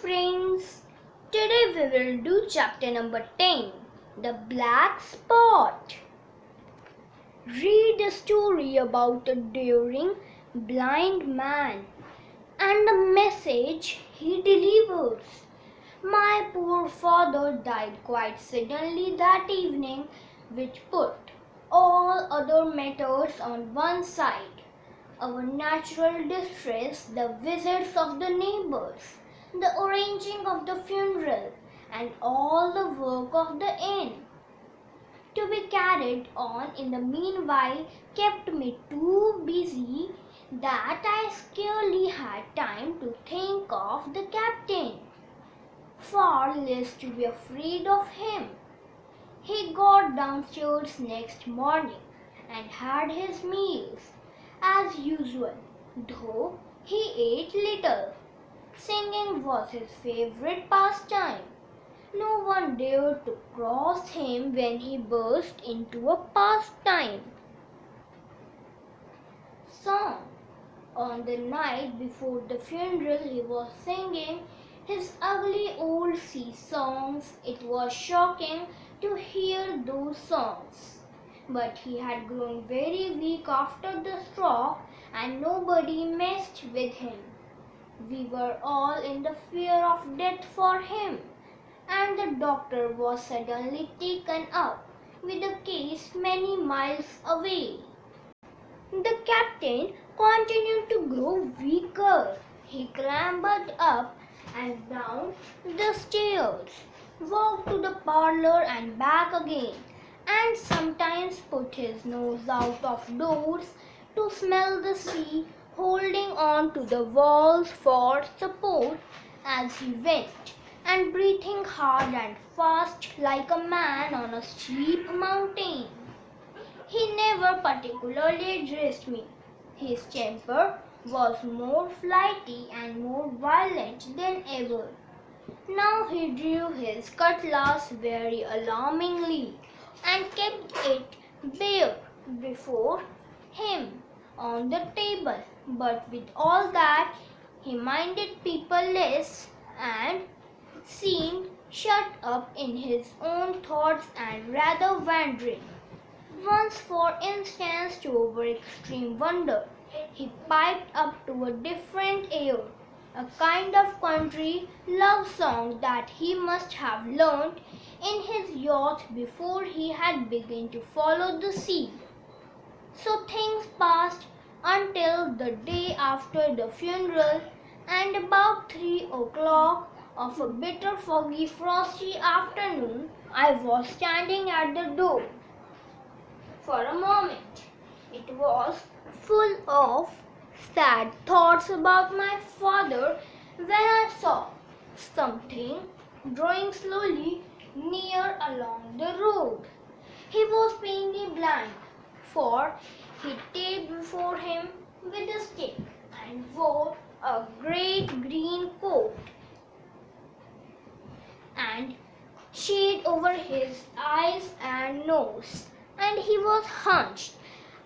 friends, today we will do chapter number 10, The Black Spot. Read a story about a daring blind man and the message he delivers. My poor father died quite suddenly that evening, which put all other matters on one side. Our natural distress, the visits of the neighbors, the arranging of the funeral, and all the work of the inn to be carried on in the meanwhile kept me too busy that I scarcely had time to think of the captain, far less to be afraid of him. He got downstairs next morning and had his meals as usual, though he ate little. Singing was his favorite pastime. No one dared to cross him when he burst into a pastime song. On the night before the funeral, he was singing his ugly old sea songs. It was shocking to hear those songs. But he had grown very weak after the stroke, and nobody messed with him. We were all in the fear of death for him, and the doctor was suddenly taken up with a case many miles away. The captain continued to grow weaker. He clambered up and down the stairs, walked to the parlor and back again, and sometimes put his nose out of doors to smell the sea, holding on to the walls for support as he went, and breathing hard and fast like a man on a steep mountain. He never particularly addressed me. His temper was more flighty and more violent than ever. Now he drew his cutlass very alarmingly and kept it bare before him on the table. But with all that, he minded people less and seemed shut up in his own thoughts and rather wandering. Once, for instance, to our extreme wonder, he piped up to a different air, a kind of country love song that he must have learnt in his youth before he had begun to follow the sea. So things passed until the day after the funeral, and about 3 o'clock of a bitter, foggy, frosty afternoon, I was standing at the door. For a moment, it was full of sad thoughts about my father when I saw something drawing slowly near along the road. He was plainly blind, for he taped before him with a stick and wore a great green coat and shade over his eyes and nose, and he was hunched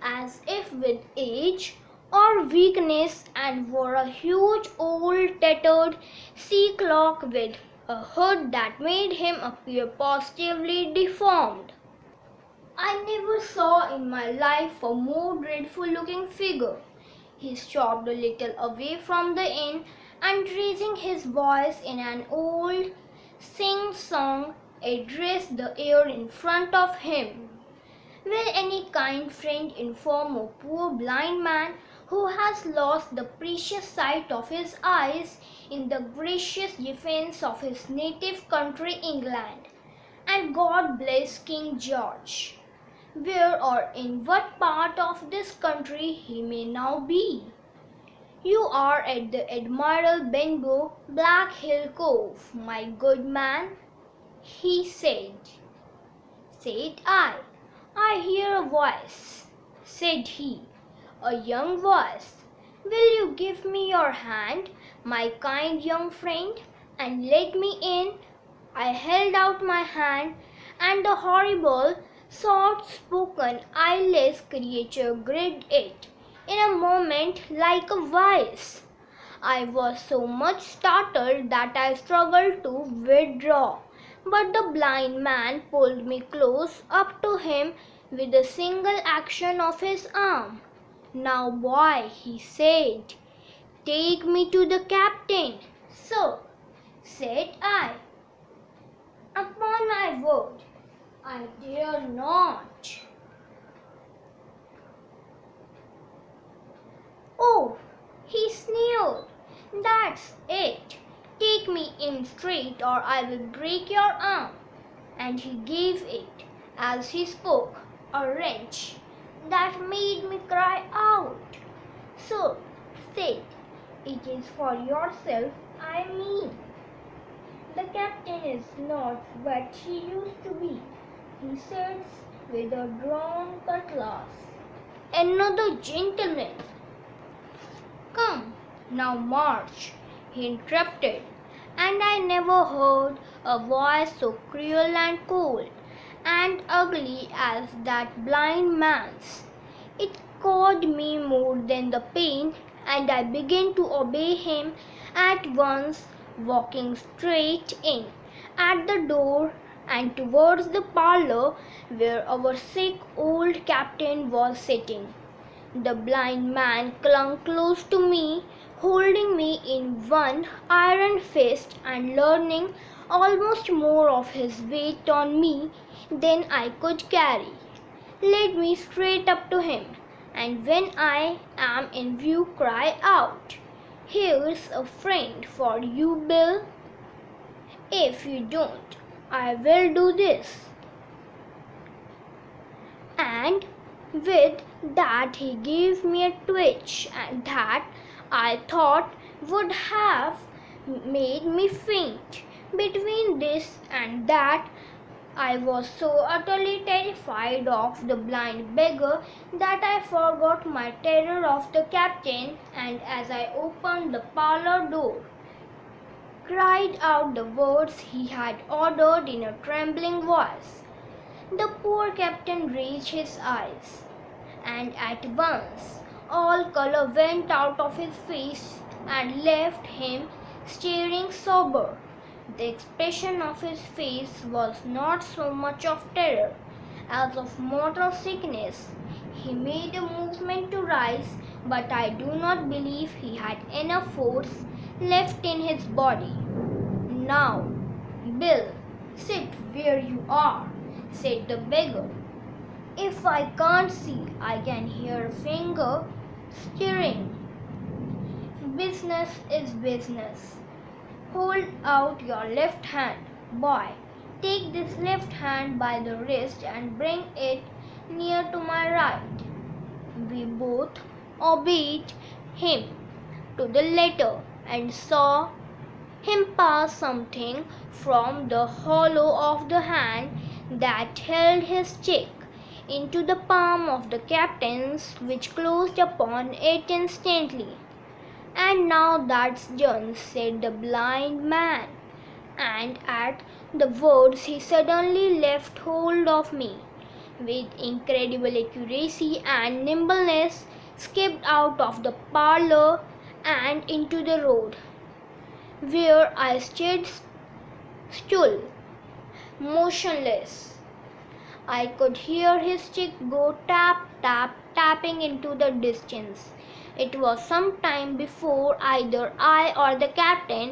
as if with age or weakness, and wore a huge old tattered sea cloak with a hood that made him appear positively deformed. I never saw in my life a more dreadful looking figure. He stopped a little away from the inn and, raising his voice in an old sing-song, addressed the air in front of him. Will any kind friend inform a poor blind man who has lost the precious sight of his eyes in the gracious defence of his native country England, and God bless King George, where or in what part of this country he may now be? You are at the Admiral Benbow, Black Hill Cove, my good man, he said. Said I hear a voice, said he, a young voice. Will you give me your hand, my kind young friend, and let me in? I held out my hand, and the horrible, soft-spoken, eyeless creature gripped it in a moment like a vice. I was so much startled that I struggled to withdraw. But the blind man pulled me close up to him with a single action of his arm. "Now, boy," he said, "take me to the captain." "Sir," said I, "upon my word, I dare not." "Oh," he sneered, "that's it. Take me in straight or I will break your arm." And he gave it, as he spoke, a wrench that made me cry out. "Sir," said, "it is for yourself I mean. The captain is not what he used to be. He sits with a drawn cutlass." "Another gentleman." "Come, now march," he interrupted, and I never heard a voice so cruel and cold and ugly as that blind man's. It cowed me more than the pain, and I began to obey him at once, walking straight in at the door and towards the parlour where our sick old captain was sitting. The blind man clung close to me, holding me in one iron fist and leaning almost more of his weight on me than I could carry. Led me straight up to him, and when I am in view, cry out, "Here's a friend for you, Bill. If you don't, I will do this." And with that he gave me a twitch and that I thought would have made me faint. Between this and that, I was so utterly terrified of the blind beggar that I forgot my terror of the captain, and as I opened the parlour door, cried out the words he had ordered in a trembling voice. The poor captain raised his eyes, and at once all colour went out of his face and left him staring sober. The expression of his face was not so much of terror as of mortal sickness. He made a movement to rise, but I do not believe he had enough force left in his body. "Now, Bill, sit where you are," said the beggar. "If I can't see, I can hear a finger stirring. Business is business. Hold out your left hand. Boy, take this left hand by the wrist and bring it near to my right." We both obeyed him to the letter and saw him pass something from the hollow of the hand that held his cheek into the palm of the captain's, which closed upon it instantly. "And now that's done," said the blind man, and at the words he suddenly left hold of me. With incredible accuracy and nimbleness, skipped out of the parlour and into the road, where I stood motionless. I could hear his stick go tap, tap, tapping into the distance. It was some time before either I or the captain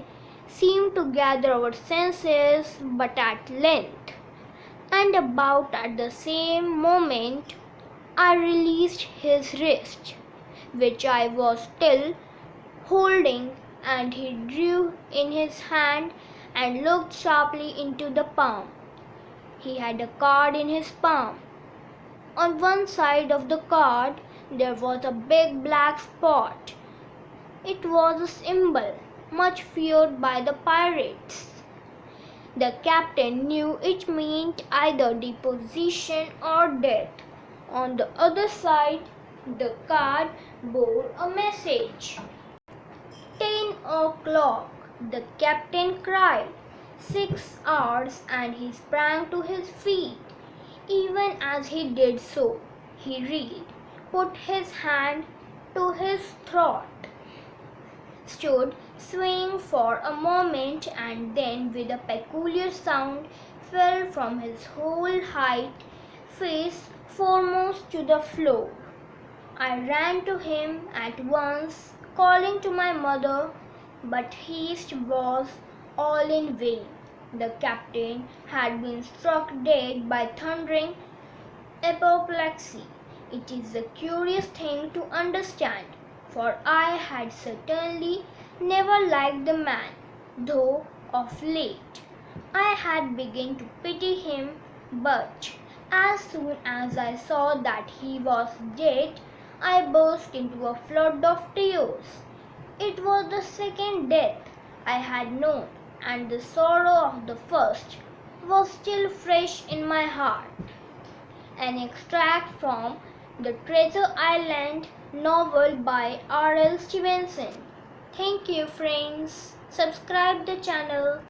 seemed to gather our senses, but at length, and about at the same moment, I released his wrist, which I was still holding, and he drew in his hand and looked sharply into the palm. He had a card in his palm. On one side of the card there was a big black spot. It was a symbol much feared by the pirates. The captain knew it meant either deposition or death. On the other side, the card bore a message. 10 o'clock, the captain cried. 6 hours, and he sprang to his feet. Even as he did so, he reeled, put his hand to his throat, stood swaying for a moment and then, with a peculiar sound, fell from his whole height, face foremost, to the floor. I ran to him at once, calling to my mother, but haste was all in vain. The captain had been struck dead by thundering apoplexy. It is a curious thing to understand, for I had certainly never liked the man, though of late I had begun to pity him, but as soon as I saw that he was dead, I burst into a flood of tears. It was the second death I had known, and the sorrow of the first was still fresh in my heart. An extract from the Treasure Island novel by R.L. Stevenson. Thank you, friends. Subscribe the channel.